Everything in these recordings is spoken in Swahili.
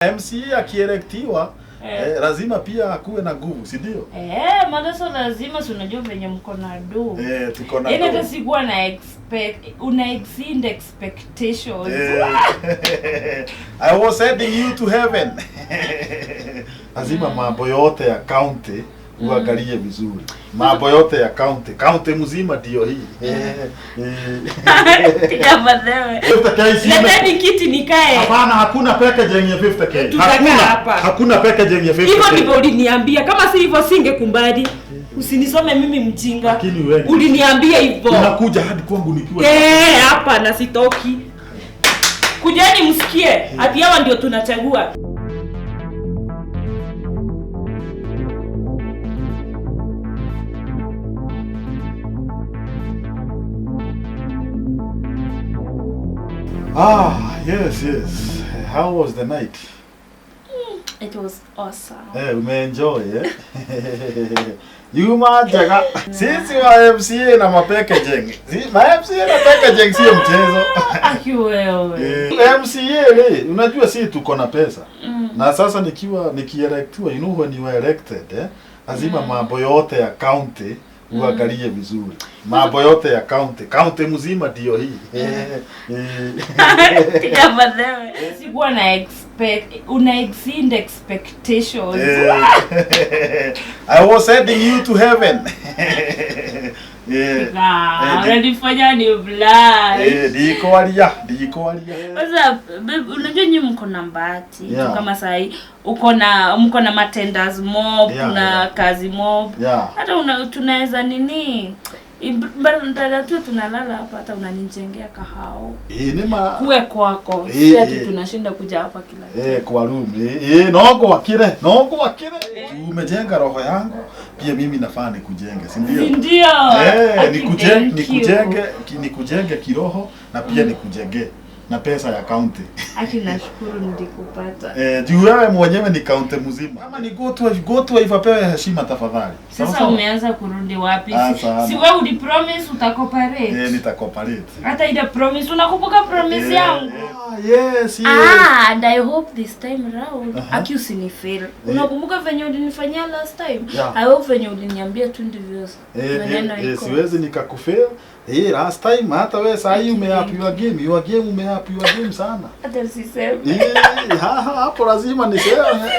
MC akierektiwa lazima pia akuwe na nguvu, si ndio? Madaso lazima, si unajua venye mko na do. Tuko na do. Hata sikuwa na una exceed expectations. I was sending you to heaven. Lazima mambo yote ya county uangalie vizuri. Mambo yote ya county mzima ndio hii. Tikabadewe. Nadhani kiti nikae. Hapana, hakuna package yenye 50k. Hakuna package yenye 50k. Hivyo ndivyo uliniambia. Kama si hivyo singekumbali. Usinisome mimi mjinga. Lakini wewe uliniambia hivyo. Unakuja hadi kwangu nikiwa. Hapa na sitoki. Kujani msikie. Ati hawa ndio tunachagua. Yes. How was the night? It was awesome. Umeenjoy, Yuma jaga. Sisi wa MCA na mapackaging. MCA na packaging sio mchezo. Akiwewe. MCA unajua sisi tuko na pesa. Na sasa nikielectiwa, you know when you are elected, lazima mambo yote ya county uangalie vizuri. Mambo yote ya county mzima ndio hii. Tikabadewe. Sikuwa na una exceed expectations. I was sending you to heaven. Unanifanya ni blind. Dikoalia. Sasa unajua nyinyi mko na mbati. Kama sahi mko na matenders mob, kuna kazi mob. Hata tunaweza nini? Mbona tu tunalala hapa, hata unanijengea kahao. Kuwe kwako. Sisi tunashinda kuja hapa kila kwa room. Noko wakire. Umejenga roho yangu, pia mimi nafaa nikujenge, si ndio? Nikujenge kiroho na pia nikujenge na pesa ya county. Nashukuru nilikupata. Juu wewe mwenyewe ni county mzima. Kama ni go to ifapewe heshima tafadhali. Sasa umeanza kurudi wapi? Si wewe ulipromise utakoparate. Nitakoparate. Hata ile promise, unakumbuka promise yangu? Yes. And I hope this time round usinifeel. Unakumbuka venye ulinifanyia last time? I hope venye uliniambia tu ndivyo. Siwezi nikakufeel. Last time hata wewe saa hii umehapiwa game. Your game umehapiwa game sana. Hata usiseme. Hapo lazima niseme.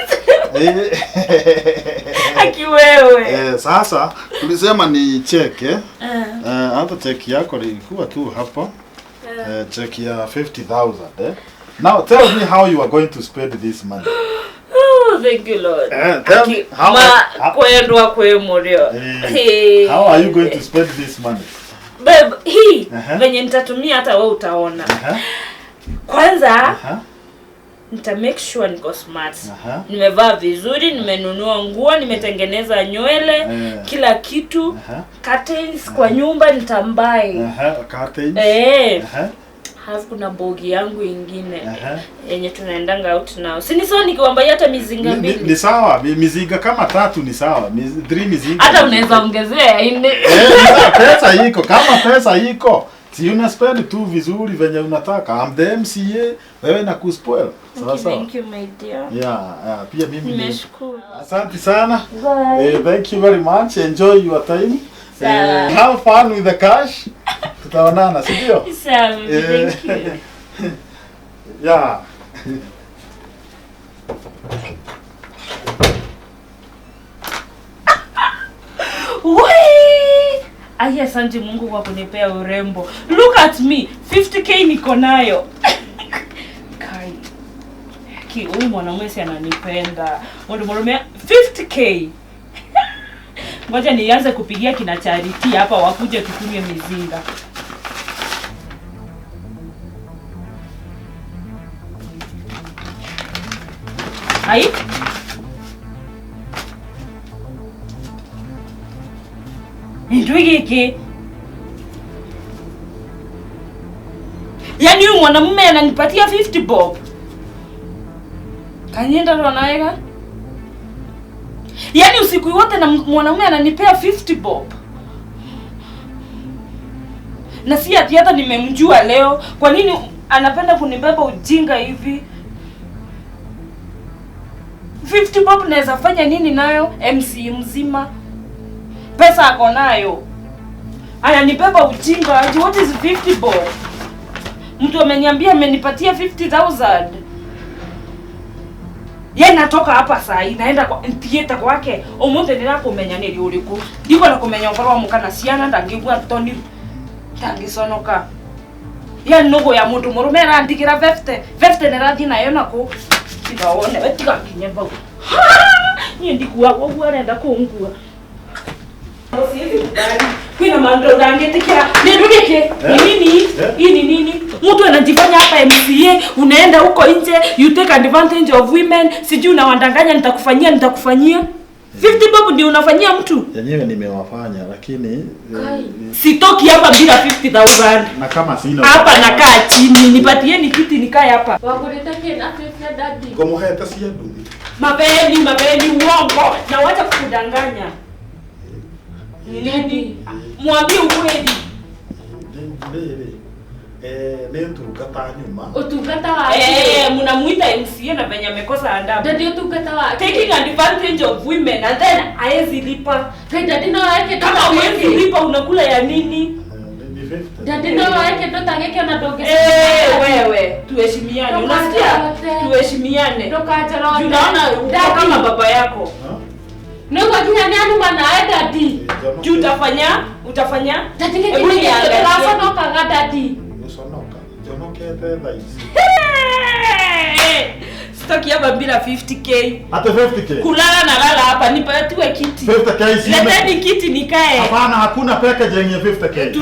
Akiwewe. Sasa tulisema ni check hata check yako ilikuwa tu hapo. Check ya 50,000 Now tell me how you are going to spend this money. Thank you, Lord. Tell me how are you going to spend this money? Babe, venye nitatumia hata wewe utaona. Kwanza nita make sure niko smart. Nimevaa vizuri, nimenunua nguo, nimetengeneza nywele, kila kitu. Curtains kwa nyumba nitambai. Curtains. Kuna bogi yangu ingine yenye tunaendanga out now. Si ni sawa nikiwamba hata mizinga mbili. Ni sawa, mizinga kama 3 ni sawa. 3 mizinga. Hata unaweza ongezea ine. Pesa iko, kama pesa iko. Si una spend tu vizuri venye unataka. I'm the MCA, wewe na kuspoil. Sasa. Thank you my dear. Pia mimi nimeshukuru. Asante sana. Thank you very much. Enjoy your time. Have fun with the cash. Tutaonana, si ndio? Sawa, thank you. Asante Mungu kwa kunipea urembo. Look at me. 50k niko nayo. Kai. Huyu mwanamume si ananipenda. Mwanamume 50k. Ngoja nianze kupigia kina Charity hapa wakuje tukunywe mizinga. Hai? Ndio hiki. Yaani huyu mwanamume ananipatia 50 bob. Kanienda ndo anaweka? Yaani usiku wote na mwanamume ananipea 50 bob. Na si ati hata nimemjua leo. Kwa nini anapenda kunibeba ujinga hivi? 50 bob naweza fanya nini nayo? MC mzima. Pesa ako nayo. Ananibeba ujinga. What is 50 bob? Mtu ameniambia amenipatia 50,000. Yeye natoka hapa saa hii naenda kwa theater kwake. Omonte nirakumenya niri uriku. Ndiko na kumenya ngoro mukana ciana ndangigwa Tony. Tangisonoka. Ya nogo ya mundu murume arandikira 50 nerathi nayo nako. Tigaone wetiga kinyemba. Ni ndikuwa gwo arenda kungua. Kuna mando dangetikira. Nirudike. Nini? Hii ni nini? Mtu anajifanya hapa MCA, unaenda huko nje, you take advantage of women, sijui unawadanganya nitakufanyia. 50 bob ndio unafanyia mtu? Yenyewe nimewafanya lakini sitoki hapa bila 50,000. Na kama sina hapa nakaa chini, nipatieni kiti nikae hapa. Wakuleta kena pesa dadi. Komuheta si ndugu. Mabeni uongo. Na wacha kukudanganya. Nini? Mwambie ukweli. Utungata nyuma. Utungata wa mnamuita MCA na venye amekosa adabu. Dadi utungata wa taking advantage of women and then haezi lipa. Dadi na wake kama huwezi lipa unakula ya nini? Dadi na wake ndo tangeke na doge. Wewe tuheshimiane. Unasikia? Tuheshimiane. Ndo kajalo. Unaona kama baba yako. Ndio kinya nani mana dadi. Utafanya? Dadi kile kiasi ndo kanga dadi. Sitoki hapa bila 50k. Hata 50k. Kulala na lala hapa nipatiwe kiti. 50k si. Leteni kiti nikae. Hapana, hakuna packaging ya 50k.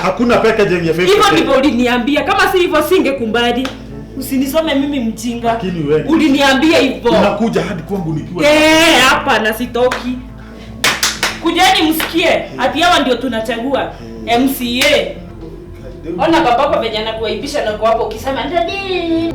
Hakuna packaging ya 50k. Hivyo ndivyo uliniambia. Kama si hivyo singekumbali. Usinisome mimi mjinga. Lakini wewe uliniambia hivyo. Unakuja hadi kwangu nikiwa. Hapa na sitoki. Kujeni msikie. Ati hawa ndio tunachagua MCA. Ona babako venye anakuaibisha na kwa hapo ukisema ndadi.